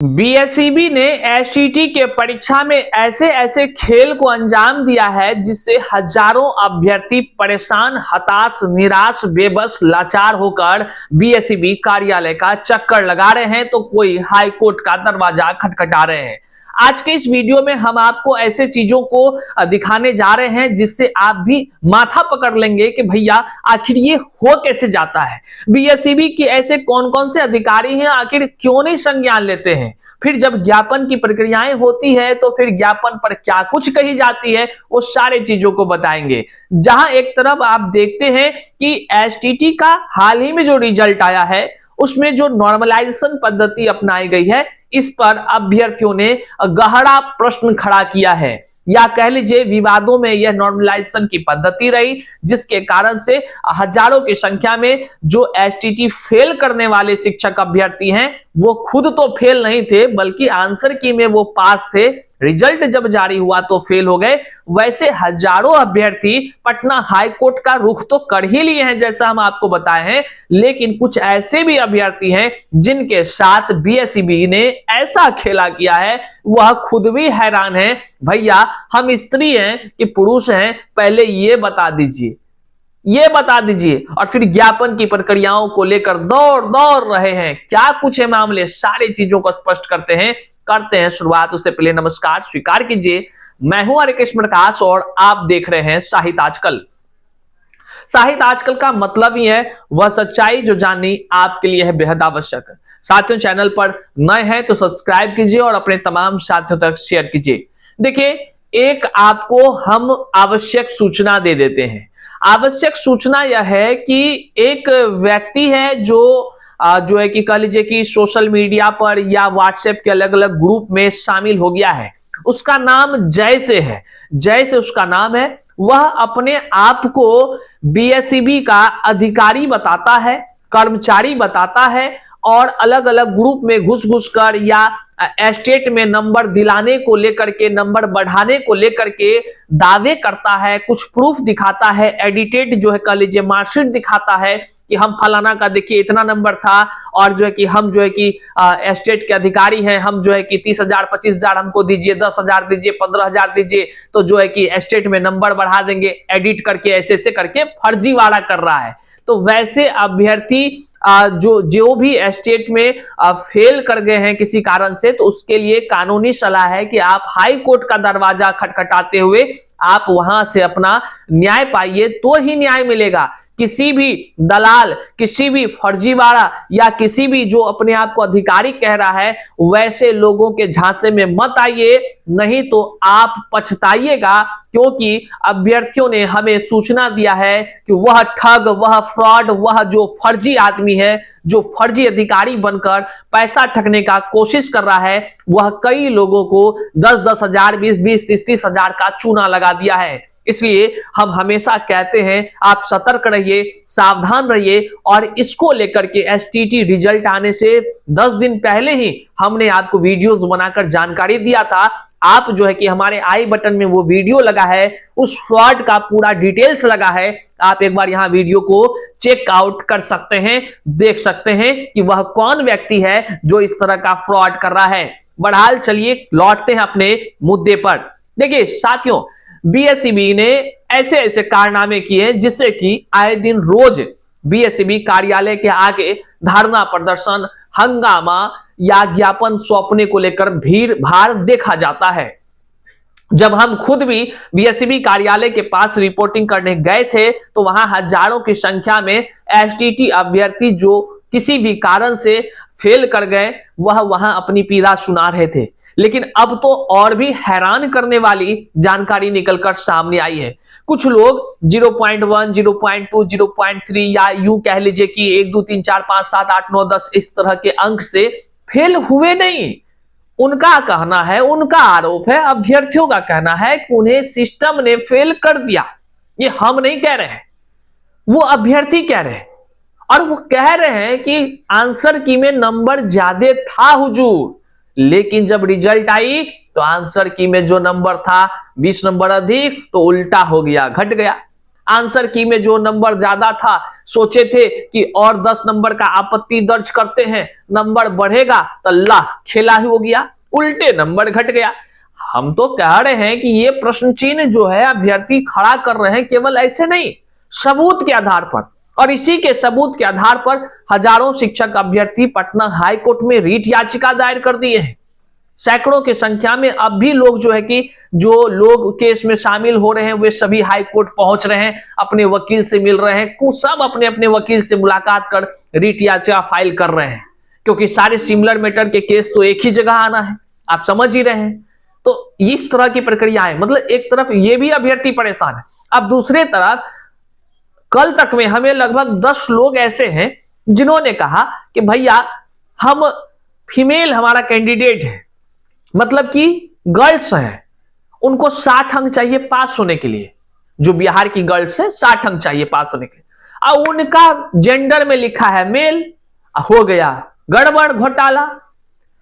BSEB ने STT के परीक्षा में ऐसे ऐसे खेल को अंजाम दिया है जिससे हजारों अभ्यर्थी परेशान, हताश, निराश, बेबस, लाचार होकर बीएसईबी कार्यालय का चक्कर लगा रहे हैं तो कोई हाई कोर्ट का दरवाजा खटखटा रहे हैं। आज के इस वीडियो में हम आपको ऐसे चीजों को दिखाने जा रहे हैं जिससे आप भी माथा पकड़ लेंगे कि भैया आखिर ये हो कैसे जाता है। बीएसईबी के ऐसे कौन कौन से अधिकारी हैं, आखिर क्यों नहीं संज्ञान लेते हैं। फिर जब ज्ञापन की प्रक्रियाएं होती है तो फिर ज्ञापन पर क्या कुछ कही जाती है, वो सारे चीजों को बताएंगे। जहां एक तरफ आप देखते हैं कि एसटीटी का हाल ही में जो रिजल्ट आया है उसमें जो नॉर्मलाइजेशन पद्धति अपनाई गई है, इस पर अभ्यर्थियों ने गहरा प्रश्न खड़ा किया है, या कह लीजिए विवादों में यह नॉर्मलाइजेशन की पद्धति रही, जिसके कारण से हजारों की संख्या में जो एसटीटी फेल करने वाले शिक्षक अभ्यर्थी हैं वो खुद तो फेल नहीं थे बल्कि आंसर की में वो पास थे। रिजल्ट जब जारी हुआ तो फेल हो गए। वैसे हजारों अभ्यर्थी पटना हाई कोर्ट का रुख तो कर ही लिए हैं जैसा हम आपको बताए हैं, लेकिन कुछ ऐसे भी अभ्यर्थी हैं जिनके साथ बीएसईबी ने ऐसा खेला किया है, वह खुद भी हैरान है। भैया हम स्त्री हैं कि पुरुष हैं, पहले ये बता दीजिए, ये बता दीजिए। और फिर ज्ञापन की प्रक्रियाओं को लेकर दौड़ दौड़ रहे हैं, क्या कुछ है मामले, सारी चीजों को स्पष्ट करते हैं शुरुआत। उससे पहले नमस्कार स्वीकार कीजिए, मैं हूं हरे कृष्ण प्रकाश और आप देख रहे हैं साहित्य आजकल। साहित्य आजकल का मतलब ही है वह सच्चाई जो जाननी आपके लिए है बेहद आवश्यक। साथियों, चैनल पर नए हैं तो सब्सक्राइब कीजिए और अपने तमाम साथियों तक शेयर कीजिए। देखिए, एक आपको हम आवश्यक सूचना दे देते हैं। आवश्यक सूचना यह है कि एक व्यक्ति है जो है कि कह लीजिए कि सोशल मीडिया पर या व्हाट्सएप के अलग अलग ग्रुप में शामिल हो गया है। उसका नाम जय से है, जय से उसका नाम है। वह अपने आप को बीएसईबी का अधिकारी बताता है, कर्मचारी बताता है और अलग अलग ग्रुप में घुस घुस कर या एस्टेट में नंबर दिलाने को लेकर के, नंबर बढ़ाने को लेकर के दावे करता है, कुछ प्रूफ दिखाता है, एडिटेड जो है कह लीजिए मार्कशीट दिखाता है कि हम फलाना का देखिए इतना नंबर था और जो है कि हम जो है कि एस्टेट के अधिकारी हैं, हम जो है कि 30,000 25,000 हमको दीजिए, 10,000 दीजिए, 15,000 दीजिए तो जो है कि एस्टेट में नंबर बढ़ा देंगे, एडिट करके ऐसे ऐसे करके फर्जीवाड़ा कर रहा है। तो वैसे अभ्यर्थी जो भी एस्टेट में फेल कर गए हैं किसी कारण से, तो उसके लिए कानूनी सलाह है कि आप हाई कोर्ट का दरवाजा खटखटाते हुए आप वहां से अपना न्याय पाइए, तो ही न्याय मिलेगा। किसी भी दलाल, किसी भी फर्जीवाड़ा या किसी भी जो अपने आप को अधिकारी कह रहा है, वैसे लोगों के झांसे में मत आइए, नहीं तो आप पछताइएगा। क्योंकि अभ्यर्थियों ने हमें सूचना दिया है कि वह ठग, वह फ्रॉड, वह जो फर्जी आदमी है, जो फर्जी अधिकारी बनकर पैसा ठगने का कोशिश कर रहा है, वह कई लोगों को 10-10 हजार, 20-20, 30-30 हजार का चूना लगा दिया है। इसलिए हम हमेशा कहते हैं आप सतर्क रहिए, सावधान रहिए। और इसको लेकर के एसटीटी रिजल्ट आने से 10 दिन पहले ही हमने आपको वीडियोस बनाकर जानकारी दिया था। आप जो है कि हमारे आई बटन में वो वीडियो लगा है, उस फ्रॉड का पूरा डिटेल्स लगा है, आप एक बार यहां वीडियो को चेक आउट कर सकते हैं, देख सकते हैं कि वह कौन व्यक्ति है जो इस तरह का फ्रॉड कर रहा है। बहरहाल चलिए लौटते हैं अपने मुद्दे पर। देखिए साथियों, बीएसईबी ने ऐसे ऐसे कारनामे किए जिससे कि आए दिन रोज बीएसईबी कार्यालय के आगे धरना प्रदर्शन, हंगामा या ज्ञापन सौंपने को लेकर भीड़ भाड़ देखा जाता है। जब हम खुद भी बीएसईबी कार्यालय के पास रिपोर्टिंग करने गए थे तो वहां हजारों की संख्या में एसटीटी अभ्यर्थी जो किसी भी कारण से फेल कर गए, वह वहां अपनी पीड़ा सुना रहे थे। लेकिन अब तो और भी हैरान करने वाली जानकारी निकलकर सामने आई है। कुछ लोग 0.1, 0.2, 0.3 या यूं कह लीजिए कि 1, 2, 3, 4, 5, 7, 8, 9, 10 इस तरह के अंक से फेल हुए नहीं। उनका कहना है, उनका आरोप है, अभ्यर्थियों का कहना है कि उन्हें सिस्टम ने फेल कर दिया। ये हम नहीं कह रहे हैं, वो अभ्यर्थी कह रहे हैं। और वो कह रहे हैं कि आंसर की में नंबर ज्यादा था हुजूर, लेकिन जब रिजल्ट आई तो आंसर की में जो नंबर था 20 नंबर अधिक, तो उल्टा हो गया, घट गया। आंसर की में जो नंबर ज्यादा था, सोचे थे कि और 10 नंबर का आपत्ति दर्ज करते हैं, नंबर बढ़ेगा, तो ला खेला ही हो गया, उल्टे नंबर घट गया। हम तो कह रहे हैं कि ये प्रश्न चिन्ह जो है अभ्यर्थी खड़ा कर रहे हैं केवल ऐसे नहीं, सबूत के आधार पर, और इसी के सबूत के आधार पर हजारों शिक्षक अभ्यर्थी पटना हाई कोर्ट में रीट याचिका दायर कर दिए हैं। सैकड़ों की संख्या में अब भी लोग जो है कि जो लोग केस में शामिल हो रहे हैं वे सभी हाई कोर्ट पहुंच रहे हैं, अपने वकील से मिल रहे हैं, सब अपने अपने वकील से मुलाकात कर रीट याचिका फाइल कर रहे हैं, क्योंकि सारे सिमिलर मैटर के केस तो एक ही जगह आना है, आप समझ ही रहे हैं। तो इस तरह की प्रक्रिया है, मतलब एक तरफ ये भी अभ्यर्थी परेशान है, अब दूसरे तरफ कल तक में हमें लगभग 10 लोग ऐसे हैं जिन्होंने कहा कि भैया हम फीमेल हमारा कैंडिडेट है, मतलब कि गर्ल्स हैं, उनको 60 अंक चाहिए पास होने के लिए, जो बिहार की गर्ल्स है 60 अंक चाहिए पास होने के लिए, और उनका जेंडर में लिखा है मेल, हो गया गड़बड़ घोटाला,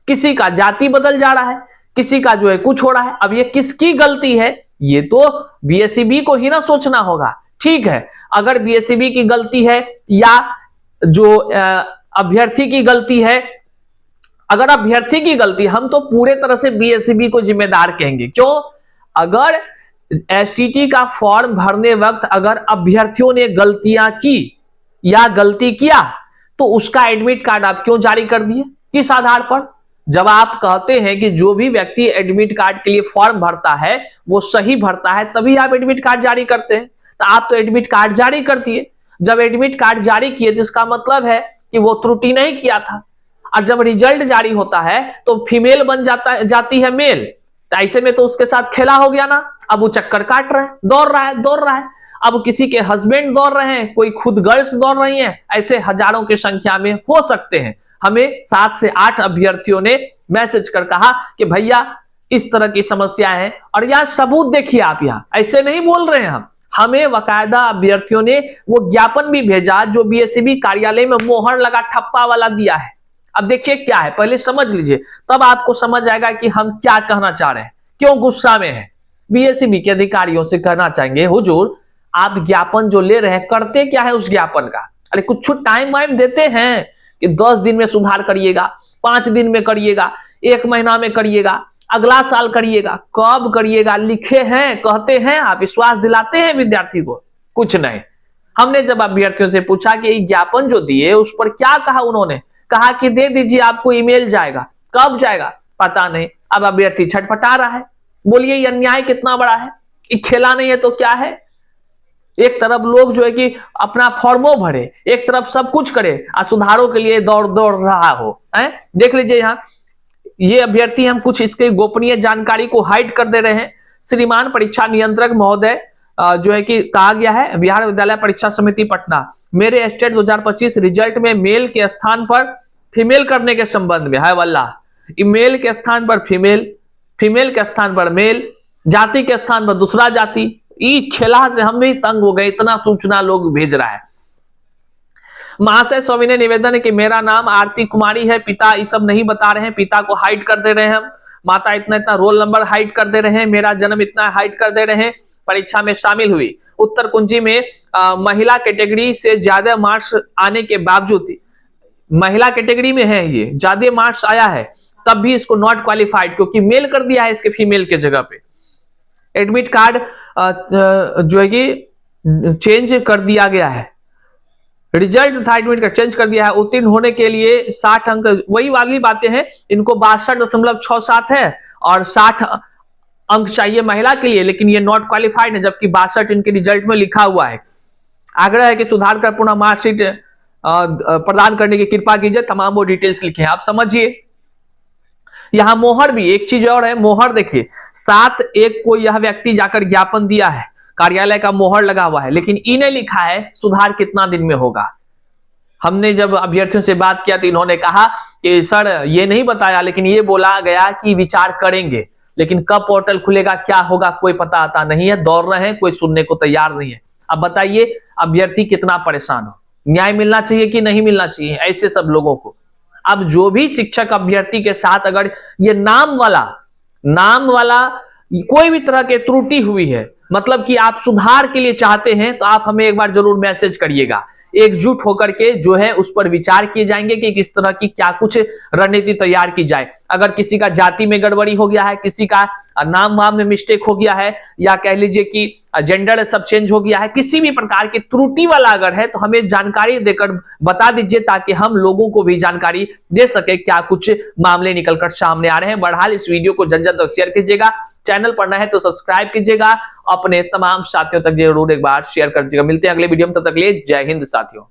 किसी का जाति बदल जा रहा है, किसी का जो है कुछ हो रहा है। अब ये किसकी गलती है, ये तो बीएसईबी को ही ना सोचना होगा। ठीक है, अगर बीएसईबी की गलती है या जो अभ्यर्थी की गलती है, अगर अभ्यर्थी की गलती, हम तो पूरे तरह से बीएसईबी को जिम्मेदार कहेंगे। क्यों? अगर एसटीटी का फॉर्म भरने वक्त अगर अभ्यर्थियों ने गलतियां की या गलती किया तो उसका एडमिट कार्ड आप क्यों जारी कर दिए? किस आधार पर? जब आप कहते हैं कि जो भी व्यक्ति एडमिट कार्ड के लिए फॉर्म भरता है वो सही भरता है तभी आप एडमिट कार्ड जारी करते हैं, तो आप तो एडमिट कार्ड जारी कर दिए। जब एडमिट कार्ड जारी किए तो इसका मतलब है कि वो त्रुटि नहीं किया था, और जब रिजल्ट जारी होता है तो फीमेल बन जाती है मेल, तो ऐसे में तो उसके साथ खेला हो गया ना। अब वो चक्कर काट रहा है, दौड़ रहा है, अब किसी के हस्बैंड दौड़ रहे हैं, कोई खुद गर्ल्स दौड़ रही हैं, ऐसे हजारों की संख्या में हो सकते हैं। हमें 7 से 8 अभ्यर्थियों ने मैसेज कर कहा कि भैया इस तरह की समस्या है, और यहां सबूत देखिए आप, यहां ऐसे नहीं बोल रहे हैं हमें बाकायदा अभ्यर्थियों ने वो ज्ञापन भी भेजा जो बीएसईबी कार्यालय में मोहर लगा ठप्पा वाला दिया है। अब देखिए क्या है, पहले समझ लीजिए, तब आपको समझ आएगा कि हम क्या कहना चाह रहे हैं, क्यों गुस्सा में है। बीएसईबी के अधिकारियों से कहना चाहेंगे, हुजूर आप ज्ञापन जो ले रहे हैं करते क्या है उस ज्ञापन का? अरे कुछ टाइम वाइम देते हैं कि 10 दिन में सुधार करिएगा, 5 दिन में करिएगा, 1 महीना में करिएगा, अगला साल करिएगा, कब करिएगा लिखे हैं, कहते हैं, आप विश्वास दिलाते हैं विद्यार्थी को? कुछ नहीं। हमने जब अभ्यर्थियों से पूछा कि ज्ञापन जो दिए उस पर क्या कहा, उन्होंने कहा कि दे दीजिए आपको ईमेल जाएगा। कब जाएगा पता नहीं। अब अभ्यर्थी छटपटा रहा है। बोलिए ये अन्याय कितना बड़ा है, कि खेला नहीं है तो क्या है? एक तरफ लोग जो है कि अपना फॉर्मो भरे, एक तरफ सब कुछ करे, और सुधारों के लिए दौड़ रहा हो है। देख लीजिए यहाँ ये अभ्यर्थी, हम कुछ इसके गोपनीय जानकारी को हाइड कर दे रहे हैं। श्रीमान परीक्षा नियंत्रक महोदय, जो है कि कहा गया है बिहार विद्यालय परीक्षा समिति पटना, मेरे स्टेट 2025 रिजल्ट में मेल के स्थान पर फीमेल करने के संबंध में है वल्ला, मेल के स्थान पर फीमेल, फीमेल के स्थान पर मेल, जाति के स्थान पर दूसरा जाति। ई खेला से हम भी तंग हो गए, इतना सूचना लोग भेज रहा है। महाशय सविनय निवेदन है कि मेरा नाम आरती कुमारी है, पिता ये सब नहीं बता रहे हैं, पिता को हाइड कर दे रहे हैं हम, माता इतना रोल नंबर हाइड कर दे रहे हैं, मेरा जन्म इतना हाइड कर दे रहे हैं। परीक्षा में शामिल हुई उत्तर कुंजी में महिला कैटेगरी से ज्यादा मार्क्स आने के बावजूद, महिला कैटेगरी में है ये, ज्यादा मार्क्स आया है तब भी इसको नॉट क्वालिफाइड, क्योंकि मेल कर दिया है इसके फीमेल के जगह पे। एडमिट कार्ड जो है कि चेंज कर दिया गया है, रिजल्ट था एडमिट कार्ड चेंज कर दिया है। उत्तीर्ण होने के लिए 60 अंक, वही वाली बातें हैं, इनको 62.67 है और 60 अंक चाहिए महिला के लिए, लेकिन ये नॉट क्वालिफाइड है, जबकि 62 इनके रिजल्ट में लिखा हुआ है। आग्रह है कि सुधार कर पुनः मार्कशीट प्रदान करने की कृपा कीजिए, तमाम वो डिटेल्स लिखे हैं, आप समझिए। यहां मोहर भी, एक चीज और है, मोहर देखिए 7/1 को यह व्यक्ति जाकर ज्ञापन दिया है, कार्यालय का मोहर लगा हुआ है, लेकिन इन्हें लिखा है सुधार कितना दिन में होगा। हमने जब अभ्यर्थियों से बात किया तो इन्होंने कहा कि सर ये नहीं बताया, लेकिन ये बोला गया कि विचार करेंगे, लेकिन कब पोर्टल खुलेगा क्या होगा कोई पता आता नहीं है। दौड़ रहे हैं, कोई सुनने को तैयार नहीं है। अब बताइए अभ्यर्थी कितना परेशान हो, न्याय मिलना चाहिए कि नहीं मिलना चाहिए ऐसे सब लोगों को। अब जो भी शिक्षक अभ्यर्थी के साथ अगर ये नाम वाला कोई भी तरह की त्रुटि हुई है, मतलब कि आप सुधार के लिए चाहते हैं तो आप हमें एक बार जरूर मैसेज करिएगा। एकजुट होकर के जो है उस पर विचार किए जाएंगे कि किस तरह की क्या कुछ रणनीति तैयार की जाए। अगर किसी का जाति में गड़बड़ी हो गया है, किसी का नाम वाम में मिस्टेक हो गया है, या कह लीजिए कि जेंडर सब चेंज हो गया है, किसी भी प्रकार की त्रुटि वाला अगर है तो हमें जानकारी देकर बता दीजिए, ताकि हम लोगों को भी जानकारी दे सके क्या कुछ मामले निकलकर सामने आ रहे हैं। बहरहाल इस वीडियो को जल्द तक शेयर कीजिएगा, चैनल पर नए हैं तो सब्सक्राइब कीजिएगा, अपने तमाम साथियों तक जरूर एक बार शेयर कर दीजिएगा। मिलते हैं अगले वीडियो में, तब तक के लिए जय हिंद साथियों।